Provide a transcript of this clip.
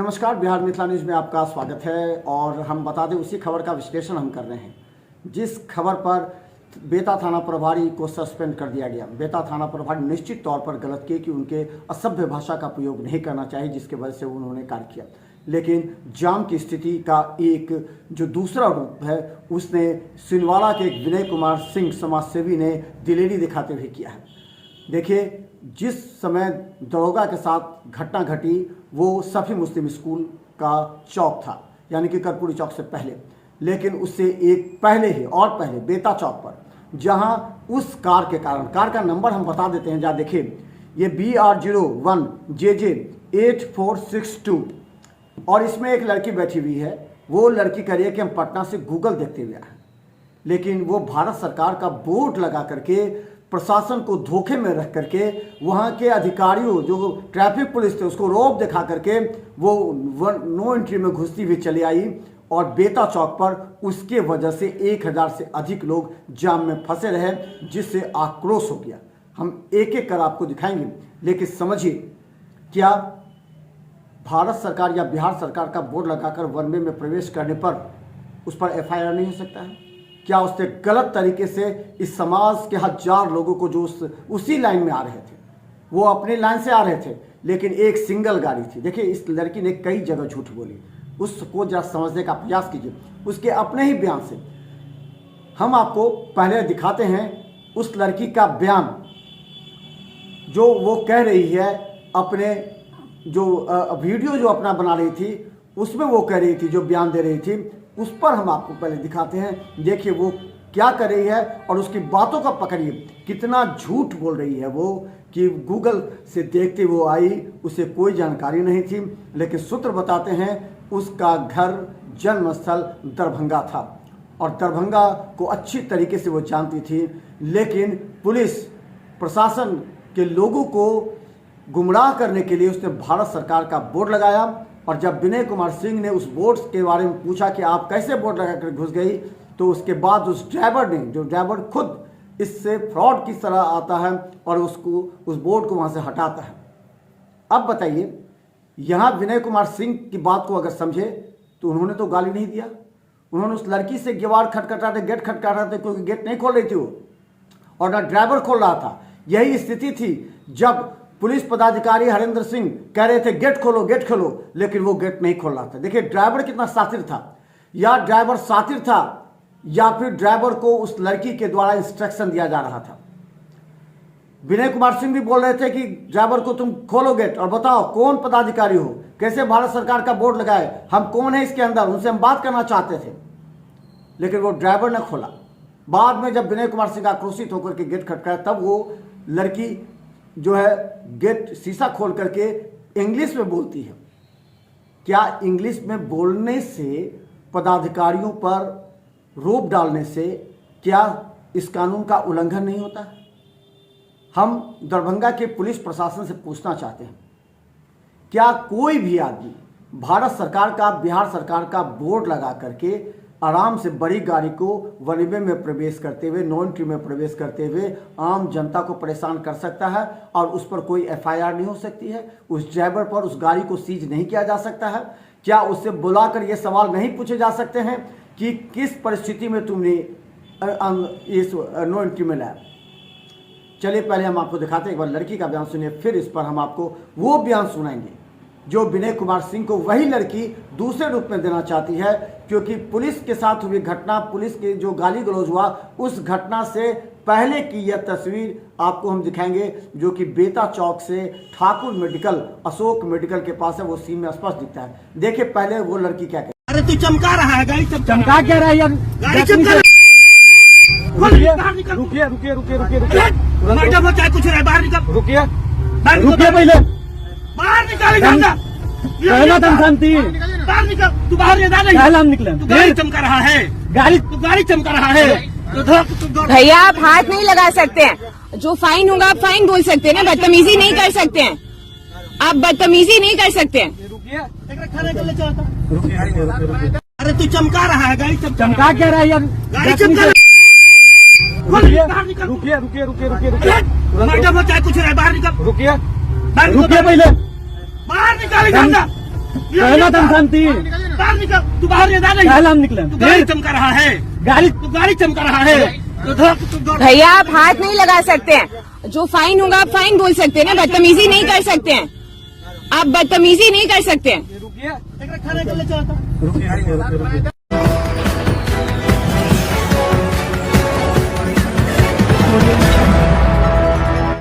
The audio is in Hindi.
नमस्कार, बिहार मिथिला न्यूज़ में आपका स्वागत है। और हम बता दें, उसी खबर का विश्लेषण हम कर रहे हैं जिस खबर पर बेता थाना प्रभारी को सस्पेंड कर दिया गया। बेता थाना प्रभारी निश्चित तौर पर गलत किए कि उनके असभ्य भाषा का प्रयोग नहीं करना चाहिए, जिसके वजह से उन्होंने कार्य किया। लेकिन जाम की स्थिति का एक जो दूसरा रूप है, उसने सिलवाड़ा के एक विनय कुमार सिंह समाजसेवी ने दिलेरी दिखाते हुए किया है। देखिए, जिस समय दरोगा के साथ घटना घटी वो सफ़ी मुस्लिम स्कूल का चौक था, यानी कि कर्पूरी चौक से पहले। लेकिन उससे एक पहले ही और पहले बेता चौक पर, जहां उस कार के कारण, कार का नंबर हम बता देते हैं, जहाँ देखिए ये BR01 JJ 8462 और इसमें एक लड़की बैठी हुई है। वो लड़की कह रही है कि हम पटना से गूगल देखते हुए आए, लेकिन वो भारत सरकार का बोर्ड लगा करके प्रशासन को धोखे में रख करके वहाँ के अधिकारियों जो ट्रैफिक पुलिस थे उसको रौब दिखा करके वो नो एंट्री में घुसती हुई चली आई। और बेता चौक पर उसके वजह से 1000 से अधिक लोग जाम में फंसे रहे, जिससे आक्रोश हो गया। हम एक एक कर आपको दिखाएंगे, लेकिन समझिए, क्या भारत सरकार या बिहार सरकार का बोर्ड लगाकर वन वे में प्रवेश करने पर उस पर FIR नहीं हो सकता है? क्या उससे गलत तरीके से इस समाज के 1000 लोगों को जो उसी लाइन में आ रहे थे, वो अपनी लाइन से आ रहे थे, लेकिन एक सिंगल गाड़ी थी। देखिए, इस लड़की ने कई जगह झूठ बोली, उसको जरा समझने का प्रयास कीजिए। उसके अपने ही बयान से हम आपको पहले दिखाते हैं उस लड़की का बयान, जो वो कह रही है अपने जो वीडियो जो अपना बना रही थी, उसमें वो कह रही थी, जो बयान दे रही थी, उस पर हम आपको पहले दिखाते हैं। देखिए वो क्या कर रही है और उसकी बातों का पकड़िए, कितना झूठ बोल रही है वो कि गूगल से देखते वो आई, उसे कोई जानकारी नहीं थी। लेकिन सूत्र बताते हैं उसका घर जन्मस्थल दरभंगा था और दरभंगा को अच्छी तरीके से वो जानती थी। लेकिन पुलिस प्रशासन के लोगों को गुमराह करने के लिए उसने भारत सरकार का बोर्ड लगाया। और जब विनय कुमार सिंह ने उस बोर्ड के बारे में पूछा कि आप कैसे बोर्ड लगाकर घुस गई, तो उसके बाद उस ड्राइवर ने, जो ड्राइवर खुद इससे फ्रॉड की तरह आता है और उसको उस बोर्ड को वहाँ से हटाता है। अब बताइए, यहाँ विनय कुमार सिंह की बात को अगर समझे तो उन्होंने तो गाली नहीं दिया। उन्होंने उस लड़की से गेट खटखटाते, क्योंकि गेट नहीं खोल रही थी वो, और ना ड्राइवर खोल रहा था। यही स्थिति थी जब पुलिस पदाधिकारी हरेंद्र सिंह कह रहे थे गेट खोलो, लेकिन वो गेट नहीं खोल रहा था। देखिए ड्राइवर कितना शातिर था, या ड्राइवर शातिर था या फिर ड्राइवर को उस लड़की के द्वारा इंस्ट्रक्शन दिया जा रहा था। विनय कुमार सिंह भी बोल रहे थे कि ड्राइवर को तुम खोलो गेट और बताओ कौन पदाधिकारी हो, कैसे भारत सरकार का बोर्ड लगाए, हम कौन है इसके अंदर, उनसे हम बात करना चाहते थे। लेकिन वो ड्राइवर ने खोला। बाद में जब विनय कुमार सिंह आक्रोशित होकर के गेट खटकाया, तब वो लड़की जो है गेट शीशा खोल करके इंग्लिश में बोलती है। क्या इंग्लिश में बोलने से, पदाधिकारियों पर रोप डालने से, क्या इस कानून का उल्लंघन नहीं होता? हम दरभंगा के पुलिस प्रशासन से पूछना चाहते हैं, क्या कोई भी आदमी भारत सरकार का, बिहार सरकार का बोर्ड लगा करके आराम से बड़ी गाड़ी को वन वे में प्रवेश करते हुए, नो एंट्री में प्रवेश करते हुए आम जनता को परेशान कर सकता है और उस पर कोई FIR नहीं हो सकती है? उस ड्राइवर पर, उस गाड़ी को सीज नहीं किया जा सकता है? क्या उससे बुलाकर ये सवाल नहीं पूछे जा सकते हैं कि किस परिस्थिति में तुमने इस नो एंट्री में लाया? चलिए पहले हम आपको दिखाते हैं, एक बार लड़की का बयान सुनिए, फिर इस पर हम आपको वो बयान सुनाएंगे जो विनय कुमार सिंह को वही लड़की दूसरे रूप में देना चाहती है। क्योंकि पुलिस के साथ हुई घटना, पुलिस के जो गाली गलौज हुआ, उस घटना से पहले की यह तस्वीर आपको हम दिखाएंगे, जो कि बेता चौक से ठाकुर मेडिकल, अशोक मेडिकल के पास है। वो सीन में स्पष्ट दिखता है। देखिए पहले वो लड़की क्या कहती है। अरे तू चमका रहा है, गाड़ी चमका क्या रहा है यार? गाड़ी चमका रुकिए। मैडम चाहे कुछ रहे, बाहर निकल, रुकिए पहले बाहर निकाल, पहला दम शांति, बाहर निकल, तू बाहर पहला हम निकले। तू गाड़ी चमका रहा है, तू गाड़ी चमका रहा है। भैया आप हाथ नहीं लगा सकते हैं, जो फाइन होगा आप फाइन बोल सकते हैं ना, बदतमीजी नहीं कर सकते हैं, आप बदतमीजी नहीं कर सकते हैं। अरे तू चमका रहा है, गाड़ी चमका क्या रहा है यार? गाड़ी चमका, रुकिए। मैडम चाहे कुछ रहे, बाहर निकल, रुकिए पहले पहले बाहर निकाल, कहना था शांति। बाहर निकल, तू बाहर निकल नहीं। पहले हम निकले। तू गाड़ी चमका रहा है, गाड़ी तू गाड़ी चमका रहा है। भैया आप हाथ नहीं लगा सकते हैं। जो फाइन होगा आप फाइन बोल सकते हैं ना, बदतमीजी नहीं कर सकते हैं। आप बदतमीजी नहीं कर सकते हैं। खाना कर ले चलता।